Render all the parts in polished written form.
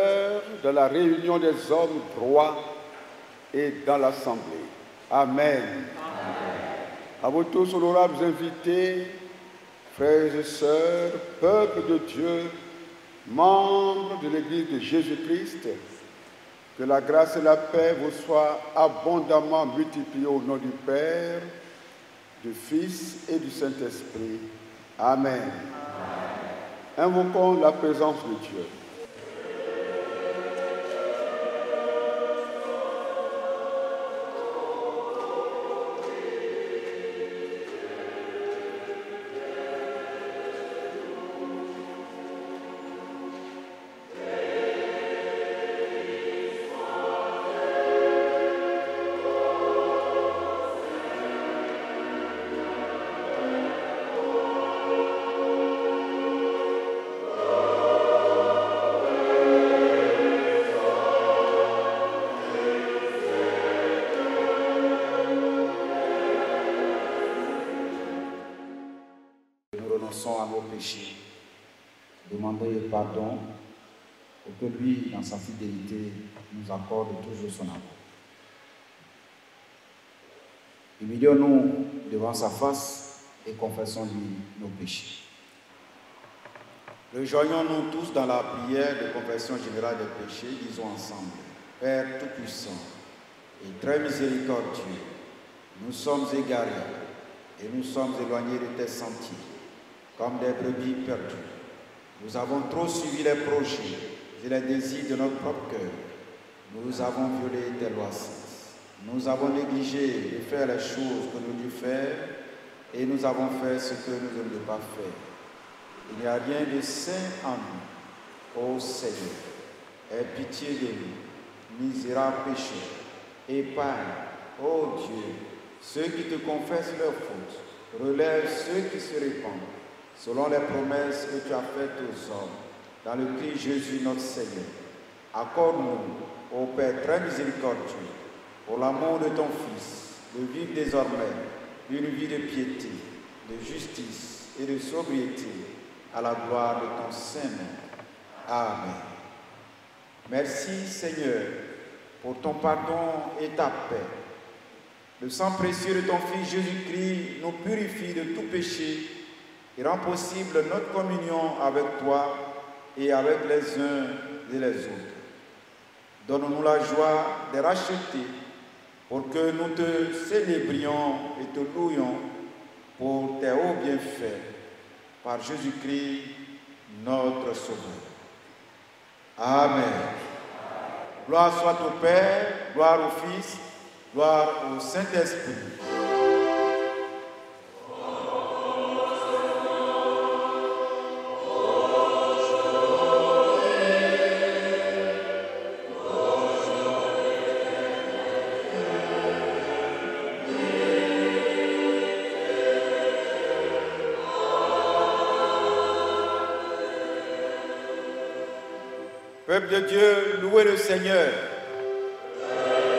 demeure dans la réunion des hommes droits et dans l'Assemblée. Amen. À vous tous, honorables invités, frères et sœurs, peuple de Dieu, membres de l'Église de Jésus-Christ, que la grâce et la paix vous soient abondamment multipliées au nom du Père, du Fils et du Saint-Esprit. Amen. Invoquons la présence de Dieu. À nos péchés, demandez pardon pour que lui, dans sa fidélité, nous accorde toujours son amour. Humilions-nous devant sa face et confessons-lui nos péchés. Rejoignons-nous tous dans la prière de confession générale des péchés, disons ensemble: Père Tout-Puissant et très miséricordieux, nous sommes égarés et nous sommes éloignés de tes sentiers. Comme des brebis perdues, nous avons trop suivi les projets et les désirs de notre propre cœur. Nous avons violé tes lois saintes. Nous avons négligé de faire les choses que nous devions faire et nous avons fait ce que nous ne devions pas faire. Il n'y a rien de saint en nous. Ô Seigneur, aie pitié de nous, misérables pécheurs. Épargne, ô Dieu, ceux qui te confessent leurs fautes. Relève ceux qui se répandent, selon les promesses que tu as faites aux hommes, dans le Christ Jésus notre Seigneur. Accorde-nous, ô Père très miséricordieux, pour l'amour de ton Fils, de vivre désormais une vie de piété, de justice et de sobriété, à la gloire de ton Saint-Nom. Amen. Merci Seigneur, pour ton pardon et ta paix. Le sang précieux de ton Fils Jésus-Christ nous purifie de tout péché et rend possible notre communion avec toi et avec les uns et les autres. Donne-nous la joie de racheter pour que nous te célébrions et te louions pour tes hauts bienfaits, par Jésus-Christ, notre Sauveur. Amen. Gloire soit au Père, gloire au Fils, gloire au Saint-Esprit. Peuple de Dieu, louez le Seigneur. Amen.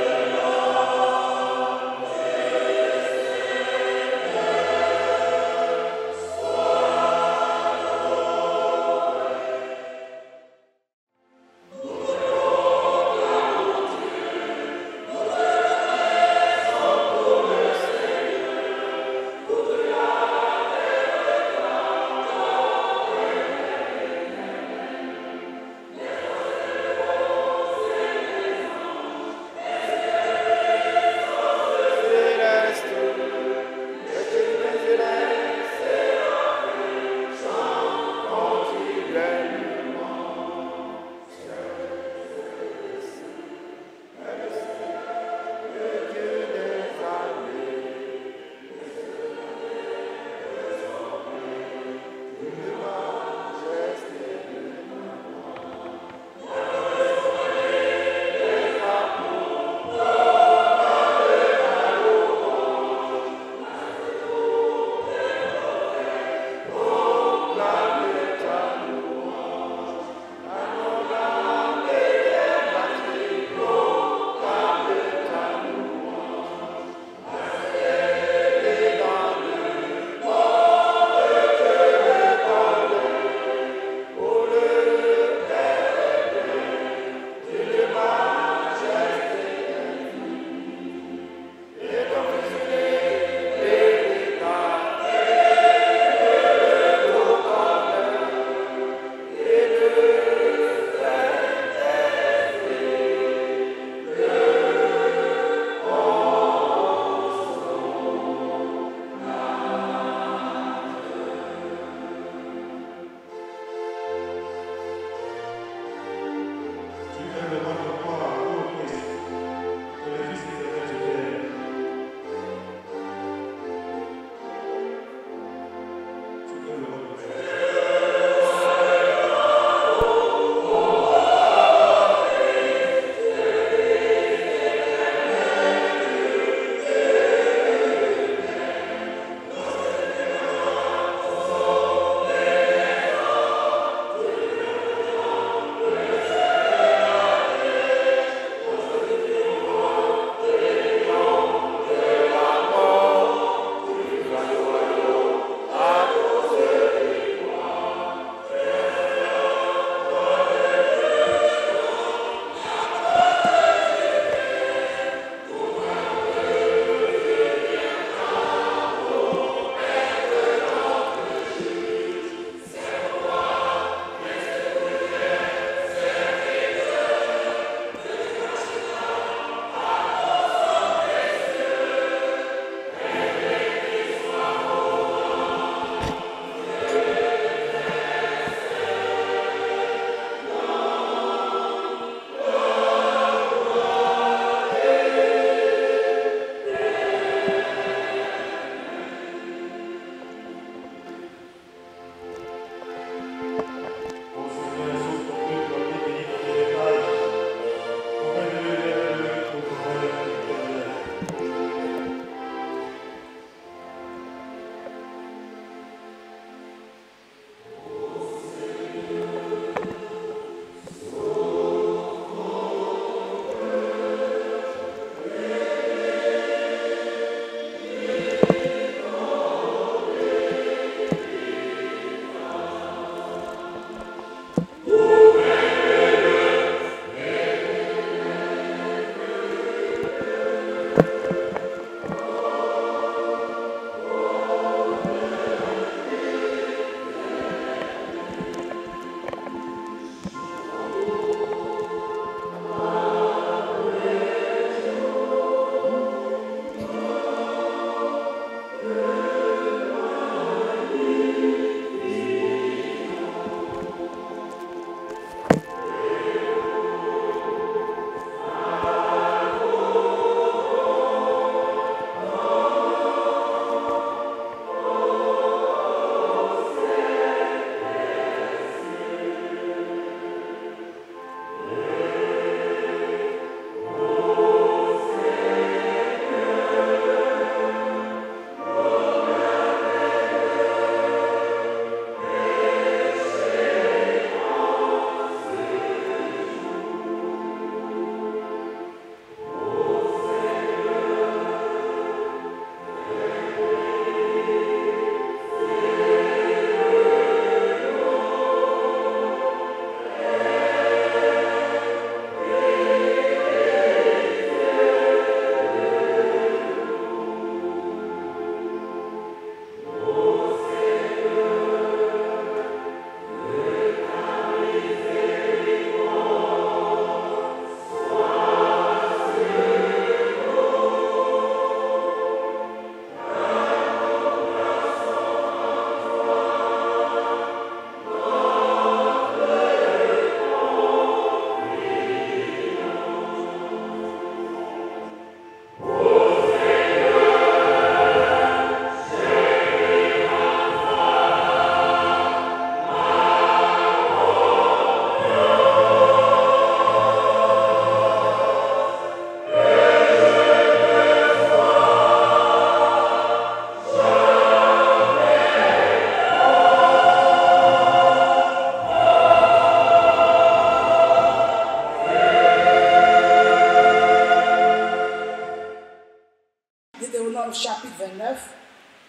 29,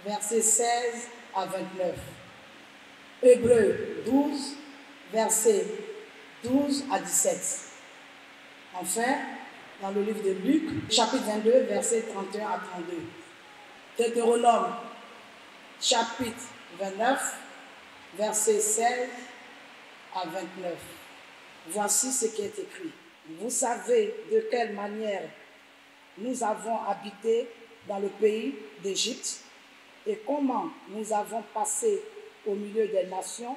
versets 16 à 29. Hébreux 12, versets 12 à 17. Enfin, dans le livre de Luc, chapitre 22, versets 31 à 32. Deutéronome, chapitre 29, versets 16 à 29. Voici ce qui est écrit. Vous savez de quelle manière nous avons habité dans le pays d'Égypte et comment nous avons passé au milieu des nations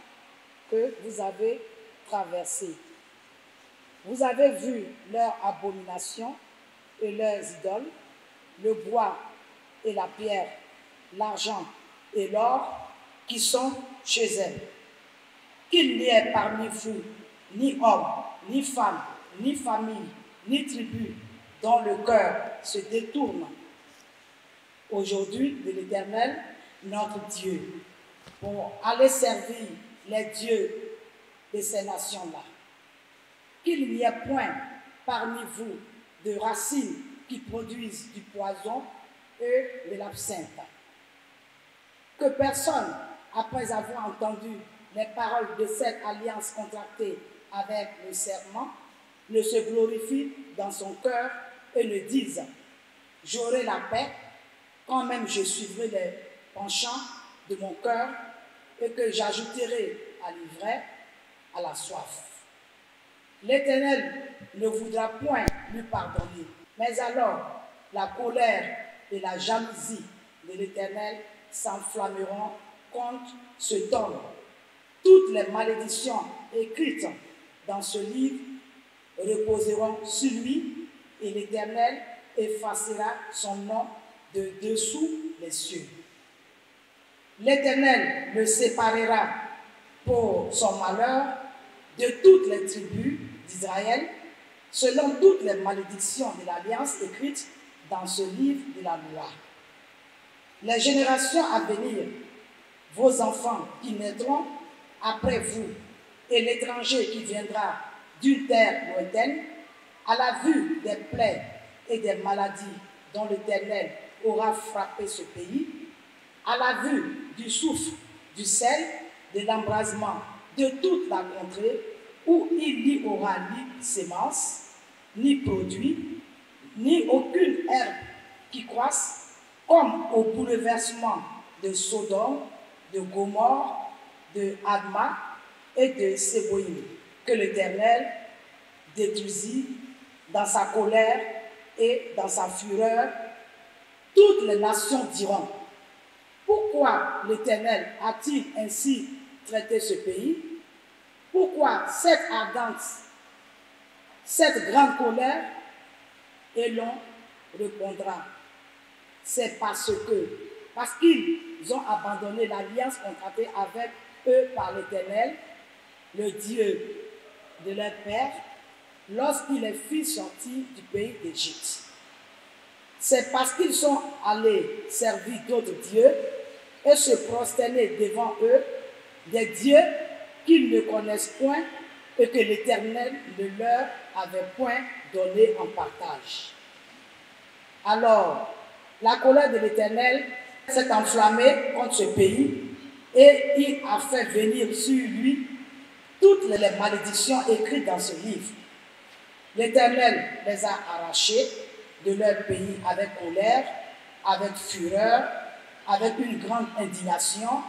que vous avez traversées. Vous avez vu leurs abominations et leurs idoles, le bois et la pierre, l'argent et l'or qui sont chez elles. Qu'il n'y ait parmi vous ni homme, ni femme, ni famille, ni tribu dont le cœur se détourne aujourd'hui de l'Éternel, notre Dieu, pour aller servir les dieux de ces nations-là. Qu'il n'y ait point parmi vous de racines qui produisent du poison et de l'absinthe. Que personne, après avoir entendu les paroles de cette alliance contractée avec le serment, ne se glorifie dans son cœur et ne dise « J'aurai la paix quand même je suivrai les penchants de mon cœur et que j'ajouterai à l'ivraie, à la soif. » L'Éternel ne voudra point lui pardonner, mais alors la colère et la jalousie de l'Éternel s'enflammeront contre cet homme. Toutes les malédictions écrites dans ce livre reposeront sur lui et l'Éternel effacera son nom de dessous les cieux. L'Éternel le séparera pour son malheur de toutes les tribus d'Israël, selon toutes les malédictions de l'alliance écrites dans ce livre de la loi. Les générations à venir, vos enfants qui naîtront après vous, et l'étranger qui viendra d'une terre lointaine, à la vue des plaies et des maladies dont l'Éternel aura frappé ce pays, à la vue du souffle, du sel, de l'embrasement de toute la contrée, où il n'y aura ni sémence, ni produit, ni aucune herbe qui croisse, comme au bouleversement de Sodome, de Gomorrhe, de Adma et de Séboïm, que l'Éternel détruisit dans sa colère et dans sa fureur. Toutes les nations diront: pourquoi l'Éternel a-t-il ainsi traité ce pays? Pourquoi cette ardence, cette grande colère? Et l'on répondra: c'est parce qu'ils ont abandonné l'alliance contractée avec eux par l'Éternel, le Dieu de leur père, lorsqu'il les fit sortir du pays d'Égypte. C'est parce qu'ils sont allés servir d'autres dieux et se prosterner devant eux, des dieux qu'ils ne connaissent point et que l'Éternel ne leur avait point donné en partage. Alors, la colère de l'Éternel s'est enflammée contre ce pays et il a fait venir sur lui toutes les malédictions écrites dans ce livre. L'Éternel les a arrachés de leur pays avec colère, avec fureur, avec une grande indignation,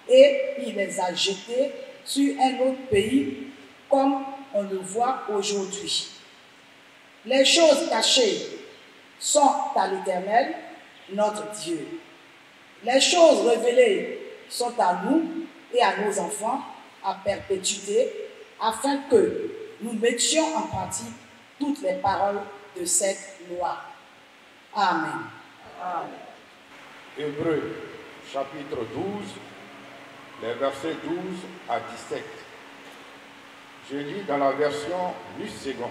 et il les a jetés sur un autre pays comme on le voit aujourd'hui. Les choses cachées sont à l'Éternel, notre Dieu. Les choses révélées sont à nous et à nos enfants à perpétuité, afin que nous mettions en pratique toutes les paroles de cette loi. Amen. Amen. Hébreux, chapitre 12, les versets 12 à 17. Je lis dans la version Luc Second.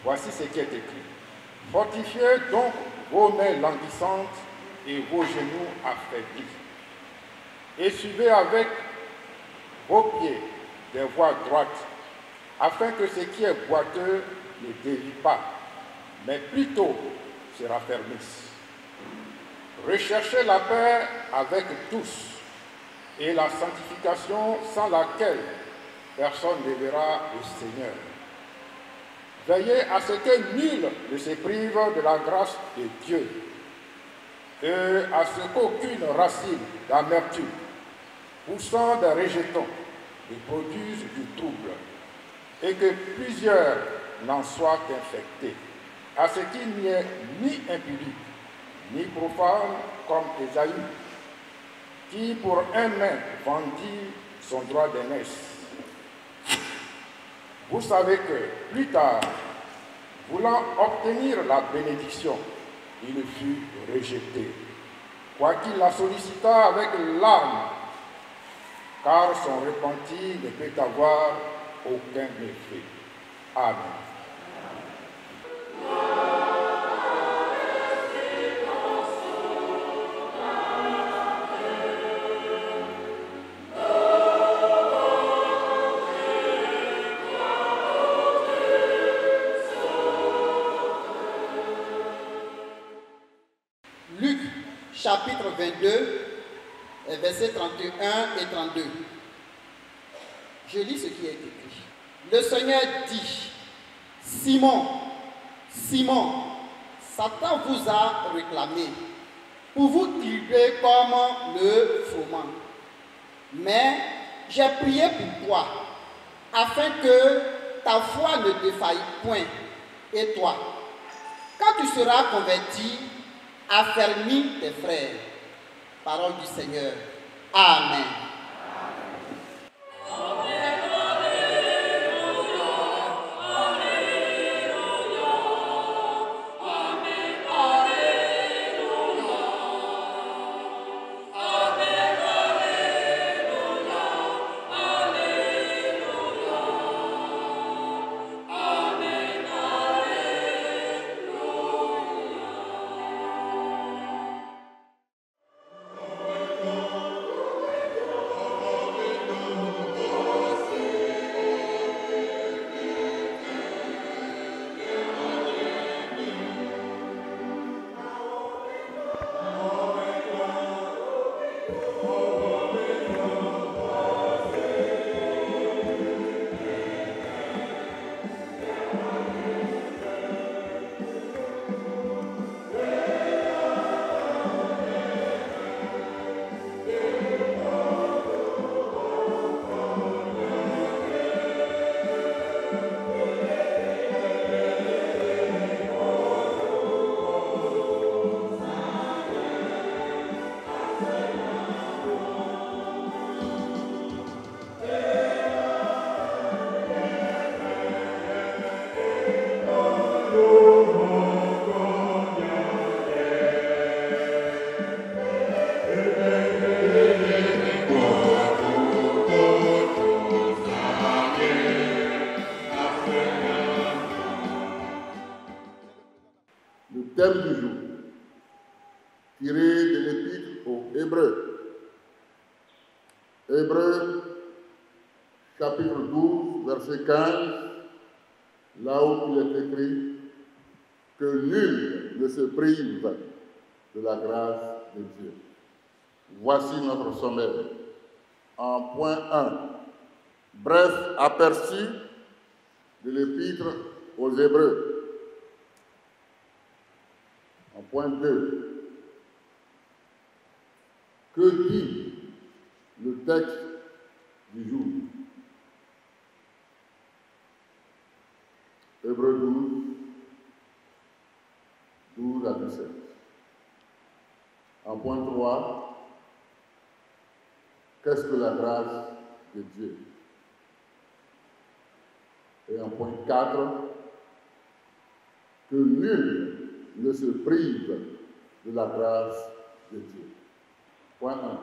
Voici ce qui est écrit. Fortifiez donc vos mains languissantes et vos genoux affaiblis, et suivez avec vos pieds des voies droites, afin que ce qui est boiteux ne dévie pas, mais plutôt se raffermisse. Recherchez la paix avec tous et la sanctification sans laquelle personne ne verra le Seigneur. Veillez à ce que nul ne se prive de la grâce de Dieu et à ce qu'aucune racine d'amertume poussant des rejetons ne produise du trouble et que plusieurs n'en soient infectés, à ce qu'il n'y ait ni impudique, ni profane comme Ésaü, qui pour un nain vendit son droit d'aînesse. Vous savez que plus tard, voulant obtenir la bénédiction, il fut rejeté, quoiqu'il la sollicita avec larmes, car son repenti ne peut avoir aucun effet. Amen. Luc, chapitre 22, versets 31 et 32. Je lis ce qui est écrit. Le Seigneur dit, Simon, Simon, Satan vous a réclamé pour vous triturer comme le froment. Mais j'ai prié pour toi, afin que ta foi ne défaille point. Et toi, quand tu seras converti, affermis tes frères. Parole du Seigneur. Amen. Thème du jour, tiré de l'Épître aux Hébreux. Hébreux, chapitre 12, verset 15, là où il est écrit que nul ne se prive de la grâce de Dieu. Voici notre sommaire. En point 1, bref aperçu de l'Épître aux Hébreux. En point 2, que dit le texte du jour? Hébreux 12, 12 à 17. En point 3, qu'est-ce que la grâce de Dieu? Et en point 4, que nul ne se prive de la grâce de Dieu. Point 1.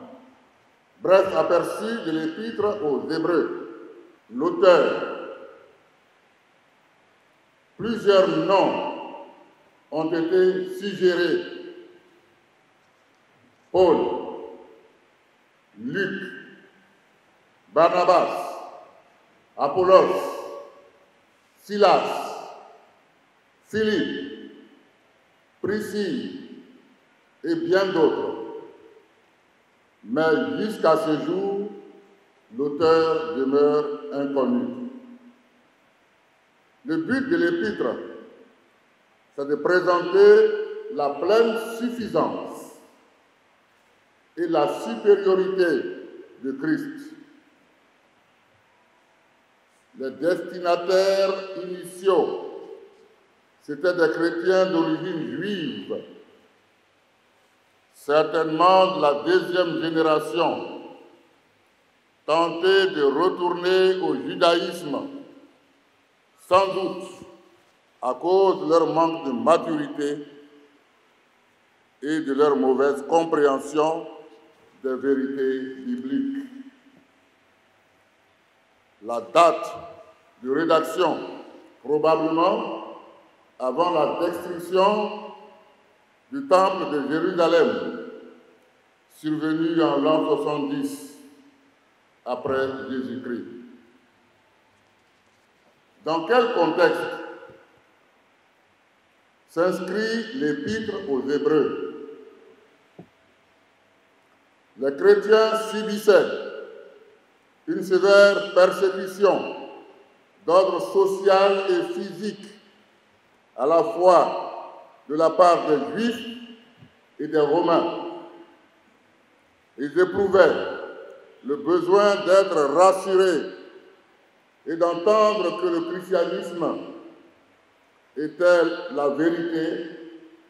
Bref aperçu de l'Épître aux Hébreux. L'auteur. Plusieurs noms ont été suggérés. Paul, Luc, Barnabas, Apollos, Silas, Philippe, Priscille, et bien d'autres. Mais jusqu'à ce jour, l'auteur demeure inconnu. Le but de l'épître, c'est de présenter la pleine suffisance et la supériorité de Christ. Les destinataires initiaux, c'étaient des chrétiens d'origine juive, certainement de la deuxième génération, tentés de retourner au judaïsme, sans doute à cause de leur manque de maturité et de leur mauvaise compréhension des vérités bibliques. La date de rédaction, probablement avant la destruction du temple de Jérusalem, survenu en l'an 70 après Jésus-Christ. Dans quel contexte s'inscrit l'épître aux Hébreux? Les chrétiens subissaient une sévère persécution d'ordre social et physique, à la fois de la part des Juifs et des Romains. Ils éprouvaient le besoin d'être rassurés et d'entendre que le christianisme était la vérité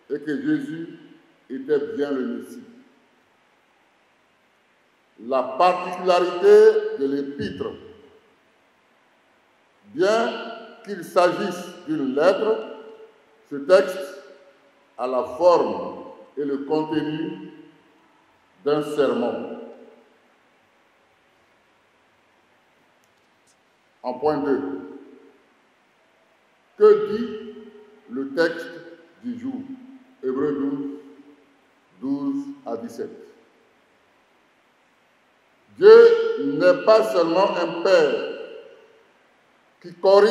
et que Jésus était bien le Messie. La particularité de l'épître, bien qu'il s'agisse d'une lettre, ce texte a la forme et le contenu d'un sermon. En point 2, que dit le texte du jour? Hébreux 12 à 17. Dieu n'est pas seulement un père qui corrige,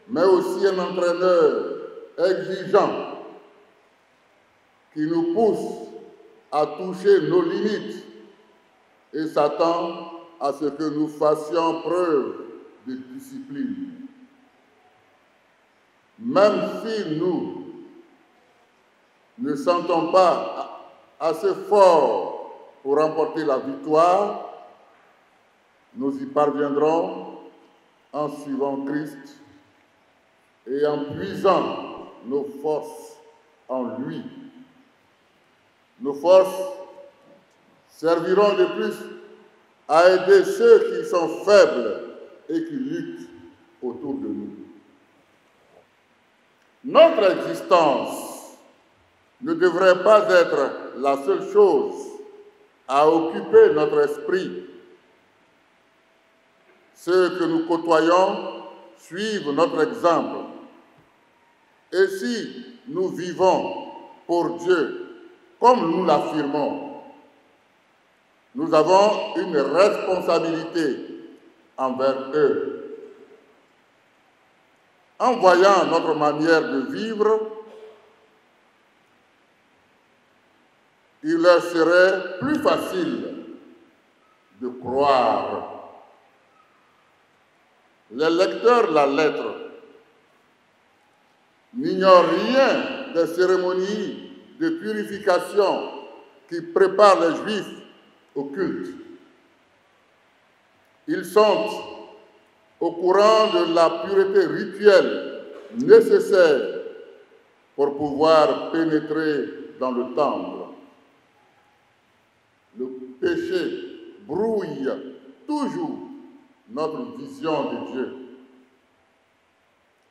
mais aussi un entraîneur exigeant qui nous pousse à toucher nos limites et s'attend à ce que nous fassions preuve de discipline. Même si nous ne sentons pas assez fort pour remporter la victoire, nous y parviendrons en suivant Christ et en puisant nos forces en lui. Nos forces serviront de plus à aider ceux qui sont faibles et qui luttent autour de nous. Notre existence ne devrait pas être la seule chose à occuper notre esprit. Ceux que nous côtoyons suivent notre exemple. Et si nous vivons pour Dieu, comme nous l'affirmons, nous avons une responsabilité envers eux. En voyant notre manière de vivre, il leur serait plus facile de croire. Les lecteurs de la lettre n'ignorent rien des cérémonies de purification qui préparent les Juifs au culte. Ils sont au courant de la pureté rituelle nécessaire pour pouvoir pénétrer dans le temple. Le péché brouille toujours notre vision de Dieu.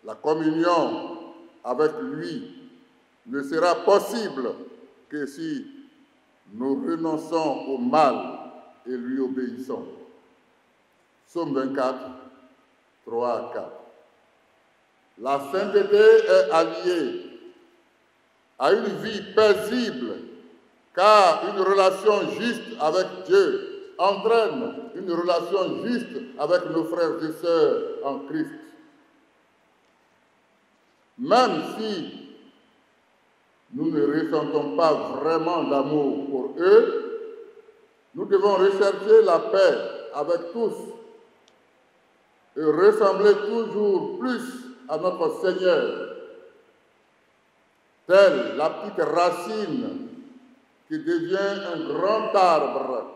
La communion avec lui ne sera possible que si nous renonçons au mal et lui obéissons. Psaume 24, 3 à 4. La sainteté est alliée à une vie paisible, car une relation juste avec Dieu entraîne une relation juste avec nos frères et sœurs en Christ. Même si nous ne ressentons pas vraiment d'amour pour eux, nous devons rechercher la paix avec tous et ressembler toujours plus à notre Seigneur, telle la petite racine qui devient un grand arbre.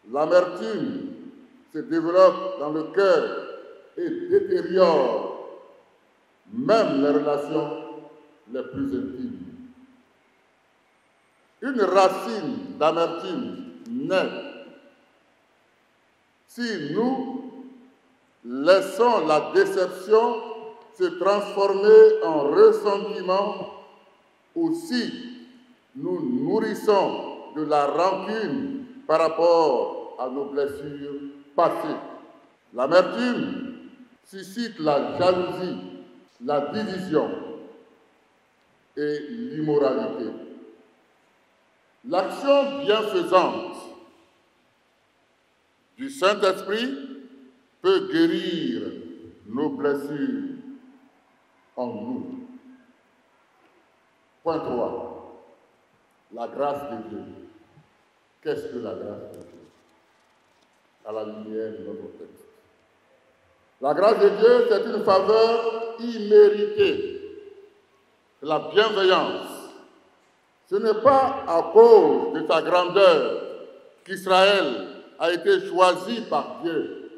L'amertume se développe dans le cœur et détériore même les relations les plus intimes. Une racine d'amertume naît si nous laissons la déception se transformer en ressentiment ou si nous nourrissons de la rancune par rapport à nos blessures passées. L'amertume suscite la jalousie, la division et l'immoralité. L'action bienfaisante du Saint-Esprit peut guérir nos blessures en nous. Point 3. La grâce de Dieu. Qu'est-ce que la grâce de Dieu? À la lumière de notre texte. La grâce de Dieu, c'est une faveur imméritée, la bienveillance. Ce n'est pas à cause de sa grandeur qu'Israël a été choisi par Dieu.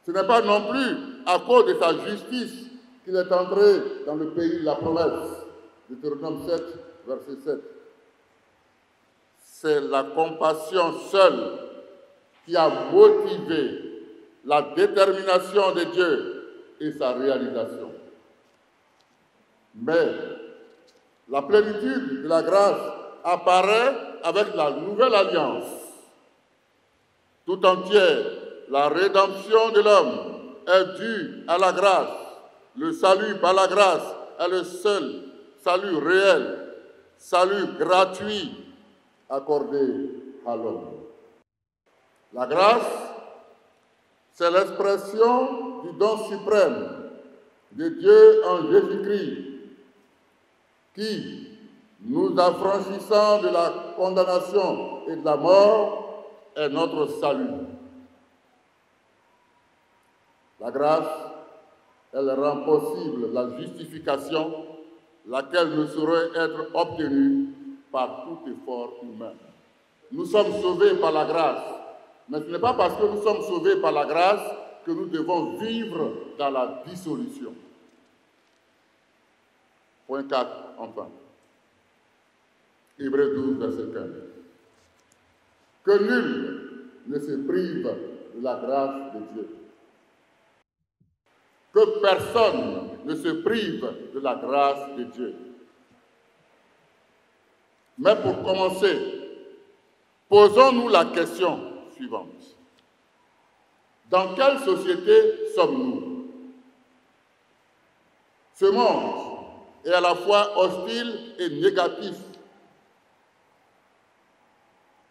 Ce n'est pas non plus à cause de sa justice qu'il est entré dans le pays de la promesse. Deutéronome 7, verset 7. C'est la compassion seule qui a motivé la détermination de Dieu et sa réalisation. Mais la plénitude de la grâce apparaît avec la nouvelle alliance. Tout entière, la rédemption de l'homme est due à la grâce. Le salut par la grâce est le seul salut réel, salut gratuit accordé à l'homme. La grâce, c'est l'expression du don suprême de Dieu en Jésus-Christ qui, nous affranchissant de la condamnation et de la mort, est notre salut. La grâce, elle rend possible la justification, laquelle ne saurait être obtenue par tout effort humain. Nous sommes sauvés par la grâce, mais ce n'est pas parce que nous sommes sauvés par la grâce que nous devons vivre dans la dissolution. Point 4, enfin. Hébreux 12, verset 15. Que nul ne se prive de la grâce de Dieu. Que personne ne se prive de la grâce de Dieu. Mais pour commencer, posons-nous la question suivante. Dans quelle société sommes-nous? Ce monde est à la fois hostile et négatif.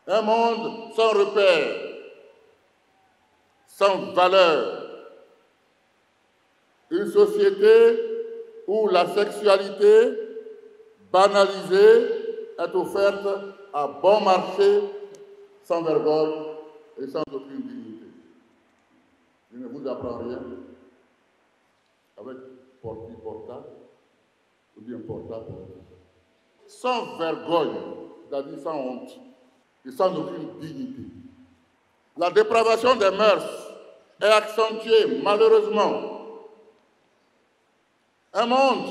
Un monde sans repère, sans valeur. Une société où la sexualité banalisée est offerte à bon marché, sans vergogne et sans aucune dignité. Je ne vous apprends rien avec porti-porta ou bien porta-porta. Sans vergogne, c'est-à-dire sans honte et sans aucune dignité. La dépravation des mœurs est accentuée malheureusement. Un monde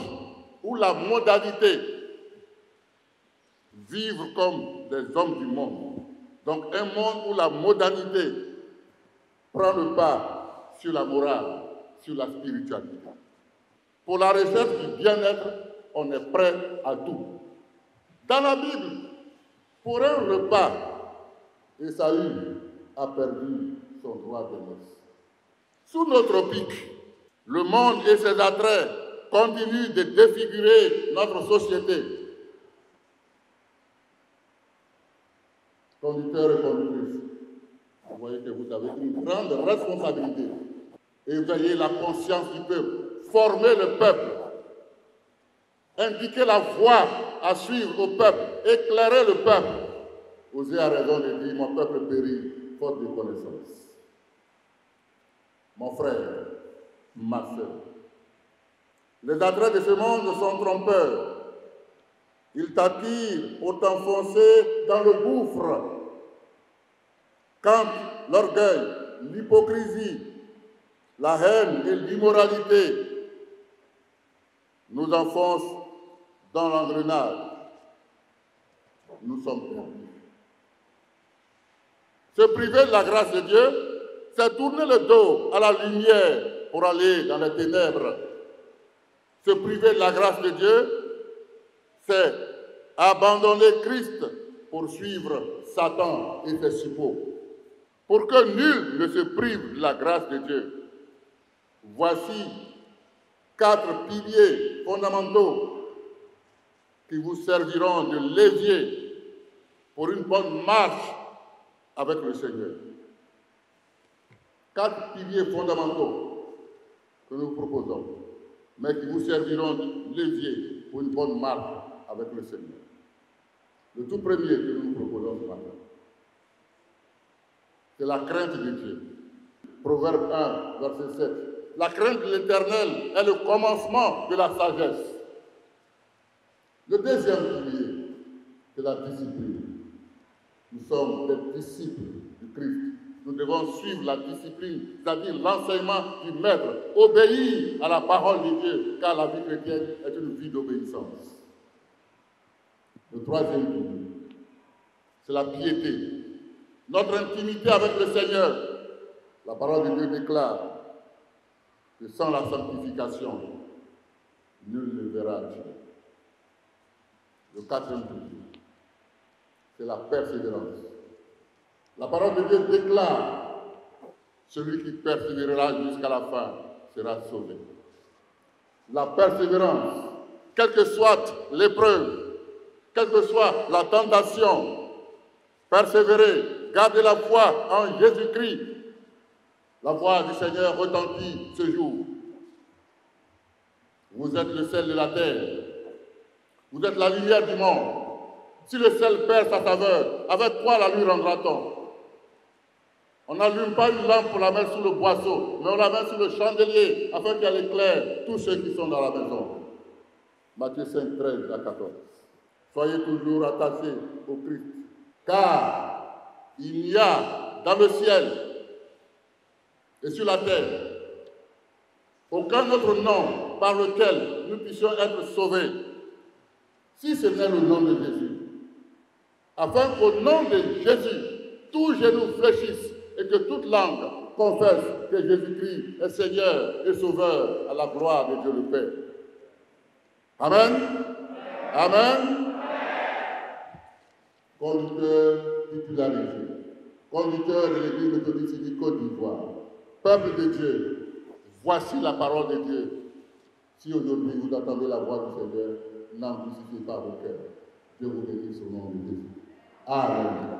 où la modalité, vivre comme des hommes du monde, donc un monde où la modernité prend le pas sur la morale, sur la spiritualité. Pour la recherche du bien-être, on est prêt à tout. Dans la Bible, pour un repas, Ésaü a perdu son droit de noces. Sous nos tropiques, le monde et ses attraits continuent de défigurer notre société. Conducteurs et conductrices, vous voyez que vous avez une grande responsabilité. Éveiller la conscience du peuple, former le peuple. indiquer la voie à suivre au peuple, éclairer le peuple. Osée a raison de dire, mon peuple périt, faute de connaissance. Mon frère, ma soeur, les attraits de ce monde sont trompeurs. Ils t'attirent pour t'enfoncer dans le gouffre. Quand l'orgueil, l'hypocrisie, la haine et l'immoralité nous enfoncent dans l'engrenage, nous sommes perdus. Se priver de la grâce de Dieu, c'est tourner le dos à la lumière pour aller dans les ténèbres. Se priver de la grâce de Dieu, c'est abandonner Christ pour suivre Satan et ses suppôts. Pour que nul ne se prive de la grâce de Dieu, voici 4 piliers fondamentaux qui vous serviront de levier pour une bonne marche avec le Seigneur. 4 piliers fondamentaux que nous proposons, mais qui vous serviront de levier pour une bonne marche avec le Seigneur. Le tout premier que nous proposons ce matin, c'est la crainte de Dieu. Proverbe 1, verset 7. La crainte de l'Éternel est le commencement de la sagesse. Le deuxième pilier, c'est la discipline. Nous sommes des disciples du Christ. Nous devons suivre la discipline, c'est-à-dire l'enseignement du Maître, obéir à la parole de Dieu, car la vie chrétienne est une vie d'obéissance. Le troisième pilier, c'est la piété. Notre intimité avec le Seigneur. La parole de Dieu déclare que sans la sanctification, nul ne verra Dieu. Le quatrième pilier, c'est la persévérance. La parole de Dieu déclare celui qui persévérera jusqu'à la fin sera sauvé. La persévérance, quelle que soit l'épreuve, quelle que soit la tentation, persévérer, garder la foi en Jésus-Christ. La voix du Seigneur retentit ce jour. Vous êtes le sel de la terre. Vous êtes la lumière du monde. Si le sel perd sa saveur, avec quoi la lui rendra-t-on? On n'allume pas une lampe pour la mettre sous le boisseau, mais on la met sous le chandelier afin qu'elle éclaire tous ceux qui sont dans la maison. Matthieu 5, 13 à 14. Soyez toujours attachés au Christ, car il n'y a dans le ciel et sur la terre aucun autre nom par lequel nous puissions être sauvés, si ce n'est le nom de Jésus. Afin qu'au nom de Jésus, tous genoux fléchissent et que toute langue confesse que Jésus-Christ est Seigneur et Sauveur à la gloire de Dieu le Père. Amen. Amen. Conducteur titularisé, conducteur de l'Église méthodiste du Côte d'Ivoire, peuple de Dieu, voici la parole de Dieu. Si aujourd'hui vous entendez la voix du Seigneur, n'anticipez pas vos cœurs. Dieu vous bénisse au nom de Jésus. Amen.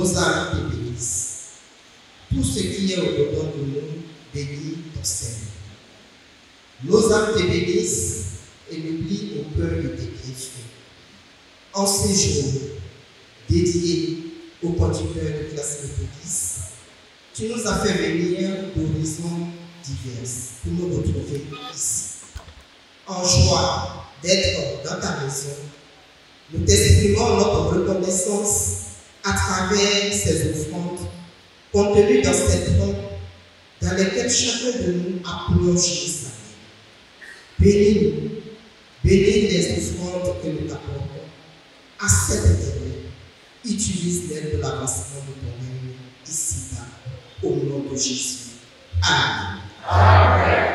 nos âmes te bénissent. Tout ce qui est au-dedans de nous bénit ton Seigneur. Nos âmes te bénissent et n'oublie au cœur de tes bienfaits. En ces jours dédiés aux conducteurs de classe méthodiste, tu nous as fait venir d'horizons divers pour nous retrouver ici. En joie d'être dans ta maison, nous t'exprimons notre reconnaissance à travers ces offrandes contenues dans cette ronde dans lesquelles chacun de nous a plongé sa vie. Bénis-nous, bénis les offrandes que nous t'apportons. À cette éternel, utilise-les de l'avancement de ton règne ici-bas, au nom de Jésus. Amen. Amen.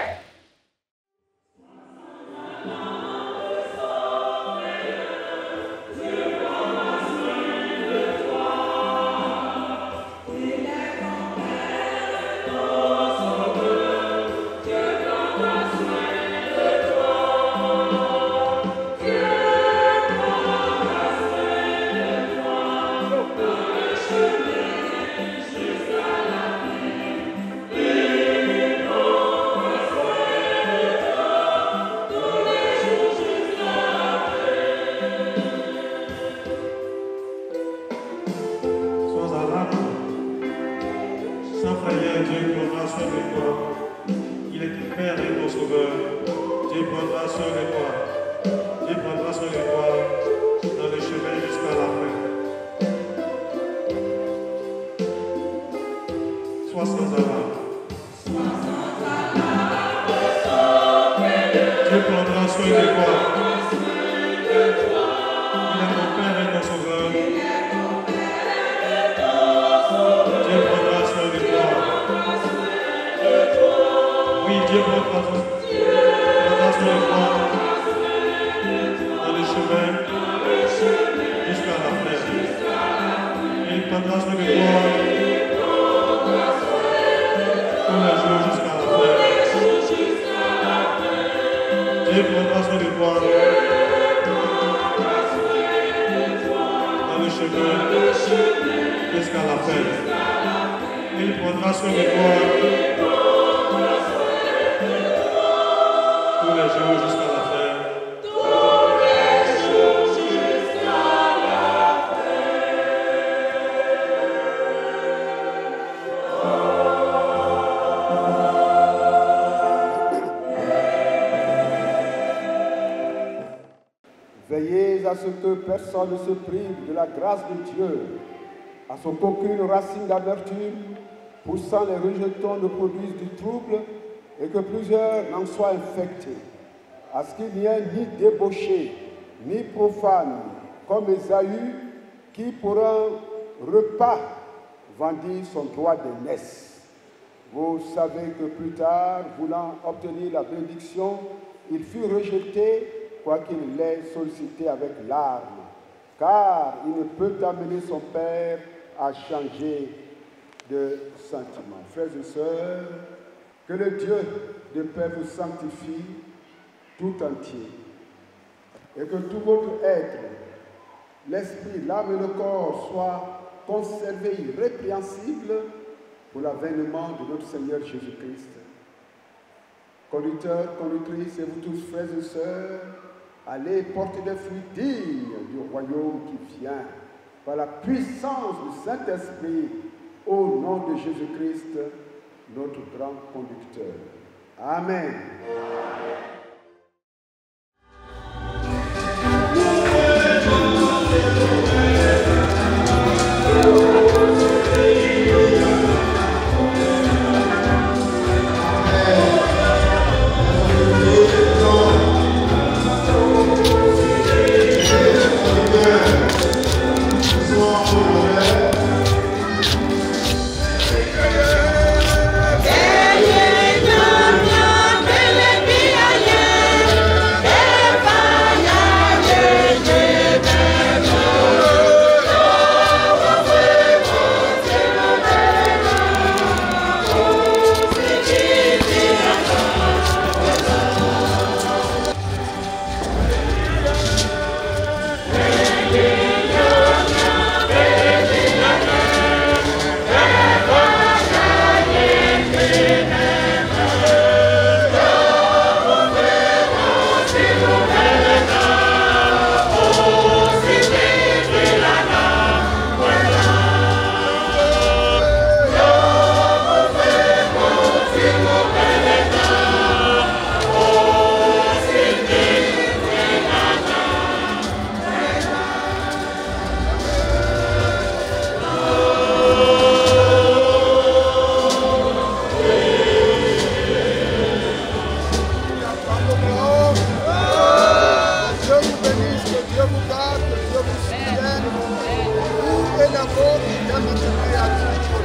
Veillez à ce que personne ne se prive de la grâce de Dieu, à ce qu'aucune racine d'amertume poussant les rejetons ne produise du trouble et que plusieurs n'en soient infectés, à ce qu'il n'y ait ni débauché, ni profane, comme Ésaü, qui pour un repas vendit son droit d'aînesse. Vous savez que plus tard, voulant obtenir la bénédiction, il fut rejeté, quoiqu'il l'ait sollicité avec larmes, car il ne peut amener son père à changer de sentiment. Frères et sœurs, que le Dieu de paix vous sanctifie tout entier, et que tout votre être, l'esprit, l'âme et le corps soient conservés irrépréhensibles pour l'avènement de notre Seigneur Jésus-Christ. Conducteurs, conductrices, et vous tous, frères et sœurs, allez porter des fruits dignes du royaume qui vient, par la puissance du Saint-Esprit, au nom de Jésus-Christ, notre grand conducteur. Amen. Yeah. que Dieu vous soutienne. Vous et la vôtre, dans notre créature.